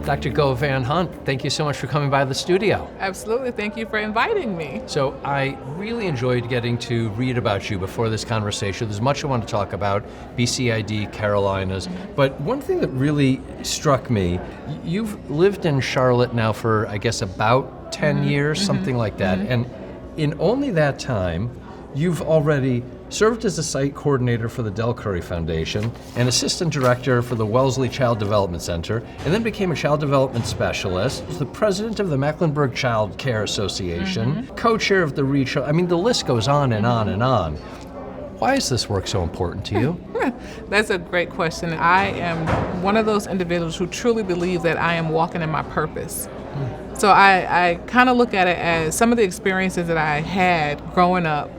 Dr. Govan-Hunt, thank you so much for coming by the studio. Absolutely. Thank you for inviting me. So I really enjoyed getting to read about you before this conversation. There's much I want to talk about, BCID-Carolinas. But one thing that really struck me, you've lived in Charlotte now for, I guess, about 10 years, something like that. And in only that time, you've already served as a site coordinator for the Del Curry Foundation and assistant director for the Wellesley Child Development Center, and then became a child development specialist, was the president of the Mecklenburg Child Care Association, co-chair of the Reach. I mean, the list goes on and on and on. Why is this work so important to you? That's a great question. I am one of those individuals who truly believe that I am walking in my purpose. So I kind of look at it as some of the experiences that I had growing up,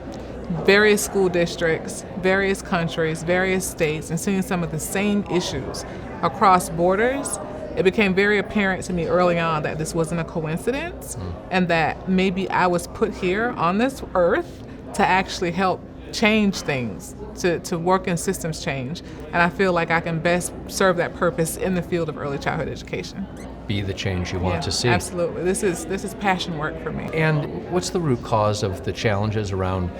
various school districts, various countries, various states, and seeing some of the same issues across borders. It became very apparent to me early on that this wasn't a coincidence and that maybe I was put here on this earth to actually help change things, to work in systems change. And I feel like I can best serve that purpose in the field of early childhood education. Be the change you want to see. Absolutely. This is passion work for me. And what's the root cause of the challenges around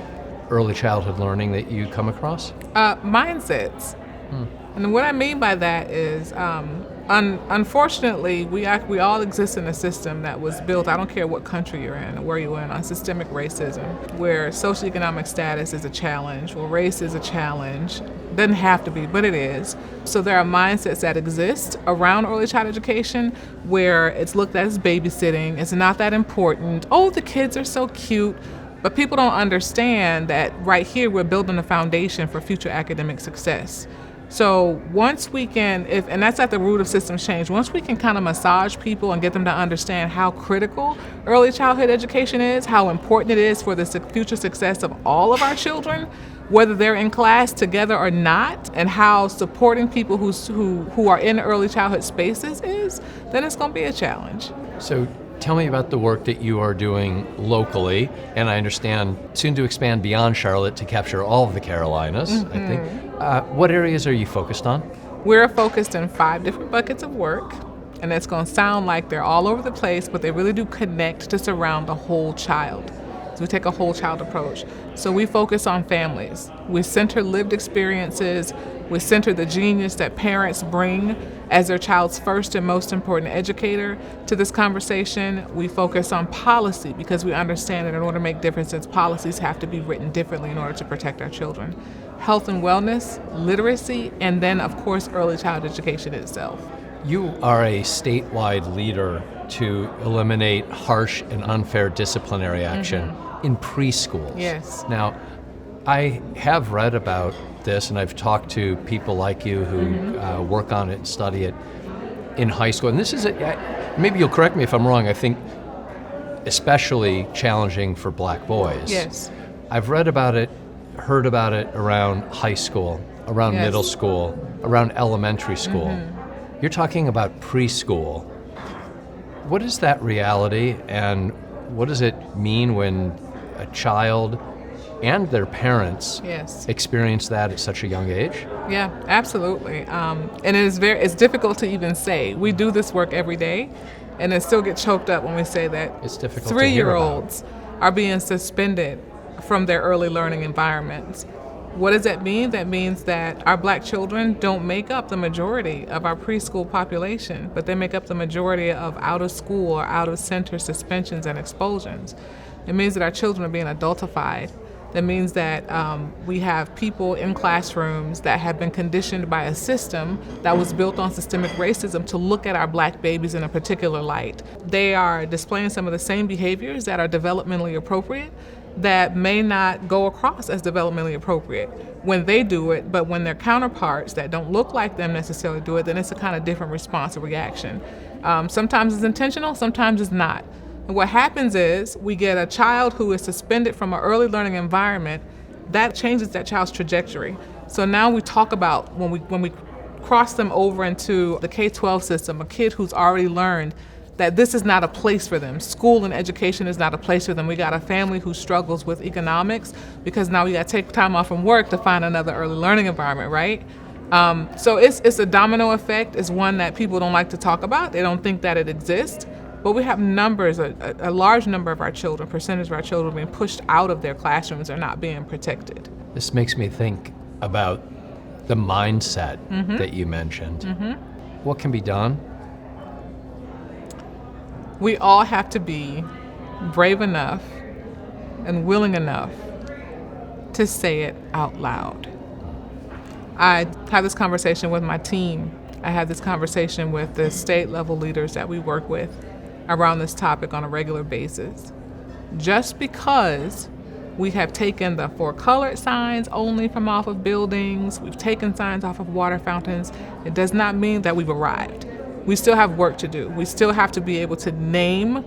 early childhood learning that you come across? Mindsets. And what I mean by that is, unfortunately, we all exist in a system that was built, I don't care what country you're in or where you're in, on systemic racism, where socioeconomic status is a challenge, or race is a challenge. Doesn't have to be, but it is. So there are mindsets that exist around early child education where it's looked at as babysitting, it's not that important. Oh, the kids are so cute. But people don't understand that right here we're building a foundation for future academic success. So once we can, and that's at the root of systems change, once we can kind of massage people and get them to understand how critical early childhood education is, how important it is for the future success of all of our children, whether they're in class together or not, and how supporting people who are in early childhood spaces is, then it's going to be a challenge. So tell me about the work that you are doing locally, and I understand soon to expand beyond Charlotte to capture all of the Carolinas, I think. What areas are you focused on? We're focused in 5 different buckets of work, and it's going to sound like they're all over the place, but they really do connect to surround the whole child. So we take a whole child approach. So we focus on families. We center lived experiences. We center the genius that parents bring as their child's first and most important educator to this conversation. We focus on policy because we understand that in order to make differences, policies have to be written differently in order to protect our children. Health and wellness, literacy, and then, of course, early child education itself. You are a statewide leader to eliminate harsh and unfair disciplinary action in preschools. Yes. Now, I have read about this, and I've talked to people like you who work on it and study it in high school. And this is, maybe you'll correct me if I'm wrong, I think especially challenging for black boys. Yes. I've read about it, heard about it around high school, around middle school, around elementary school. You're talking about preschool. What is that reality, and what does it mean when a child and their parents experience that at such a young age? Yeah, absolutely. And it's difficult to even say. We do this work every day, and it still gets choked up when we say that it's difficult 3-year-olds are being suspended from their early learning environments. What does that mean? That means that our black children don't make up the majority of our preschool population, but they make up the majority of out of school or out of center suspensions and expulsions. It means that our children are being adultified. That means that we have people in classrooms that have been conditioned by a system that was built on systemic racism to look at our black babies in a particular light. They are displaying some of the same behaviors that are developmentally appropriate that may not go across as developmentally appropriate when they do it, but when their counterparts that don't look like them necessarily do it, then it's a kind of different response or reaction. Sometimes it's intentional, sometimes it's not. And what happens is we get a child who is suspended from an early learning environment, that changes that child's trajectory. So now we talk about when we cross them over into the K-12 system, a kid who's already learned that this is not a place for them. School and education is not a place for them. We got a family who struggles with economics because now we got to take time off from work to find another early learning environment, right? So it's a domino effect. It's one that people don't like to talk about. They don't think that it exists. But we have numbers, a large number of our children, percentage of our children being pushed out of their classrooms or not being protected. This makes me think about the mindset that you mentioned. What can be done? We all have to be brave enough and willing enough to say it out loud. I had this conversation with my team. I had this conversation with the state level leaders that we work with around this topic on a regular basis. Just because we have taken the 4 colored signs only from off of buildings, we've taken signs off of water fountains, it does not mean that we've arrived. We still have work to do. We still have to be able to name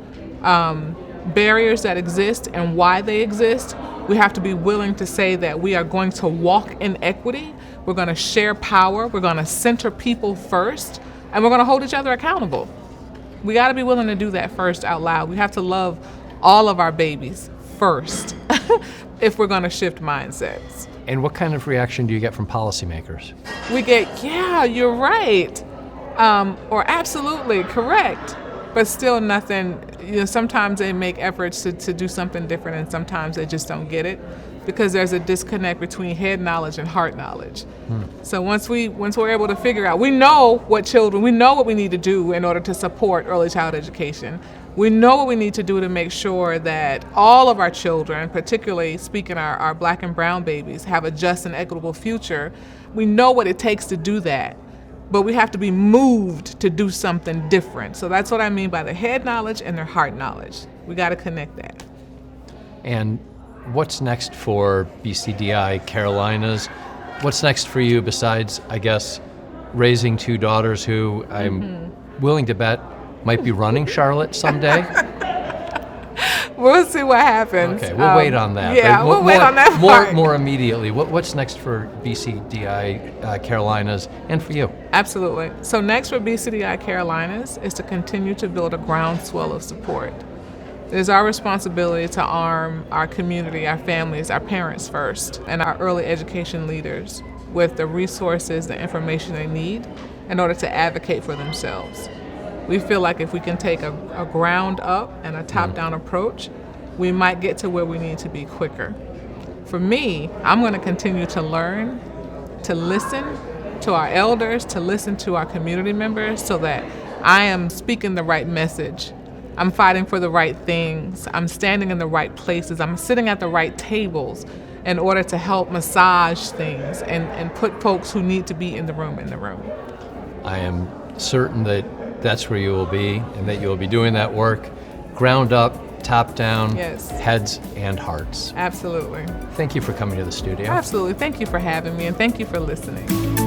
barriers that exist and why they exist. We have to be willing to say that we are going to walk in equity, we're going to share power, we're going to center people first, and we're going to hold each other accountable. We got to be willing to do that first out loud. We have to love all of our babies first if we're going to shift mindsets. And what kind of reaction do you get from policymakers? We get, yeah, you're right, or absolutely correct, but still nothing. Sometimes they make efforts to do something different, and sometimes they just don't get it because there's a disconnect between head knowledge and heart knowledge. So once we're able to figure out, we know what we need to do in order to support early child education. We know what we need to do to make sure that all of our children, particularly speaking our Black and brown babies, have a just and equitable future. We know what it takes to do that, but we have to be moved to do something different. So that's what I mean by the head knowledge and their heart knowledge. We got to connect that. And what's next for BCDI-Carolinas? What's next for you besides, I guess, raising 2 daughters who I'm willing to bet might be running Charlotte someday? We'll see what happens. Okay, we'll wait on that. Yeah, But we'll wait on that part. More immediately, what's next for BCDI-Carolinas and for you? Absolutely. So next for BCDI-Carolinas is to continue to build a groundswell of support. It is our responsibility to arm our community, our families, our parents first, and our early education leaders with the resources, the information they need in order to advocate for themselves. We feel like if we can take a ground up and a top down approach, we might get to where we need to be quicker. For me, I'm going to continue to learn, to listen to our elders, to listen to our community members so that I am speaking the right message. I'm fighting for the right things. I'm standing in the right places. I'm sitting at the right tables in order to help massage things and put folks who need to be in the room. I am certain that that's where you will be and that you will be doing that work, ground up, top down, yes. Heads and hearts. Absolutely. Thank you for coming to the studio. Absolutely. Thank you for having me and thank you for listening.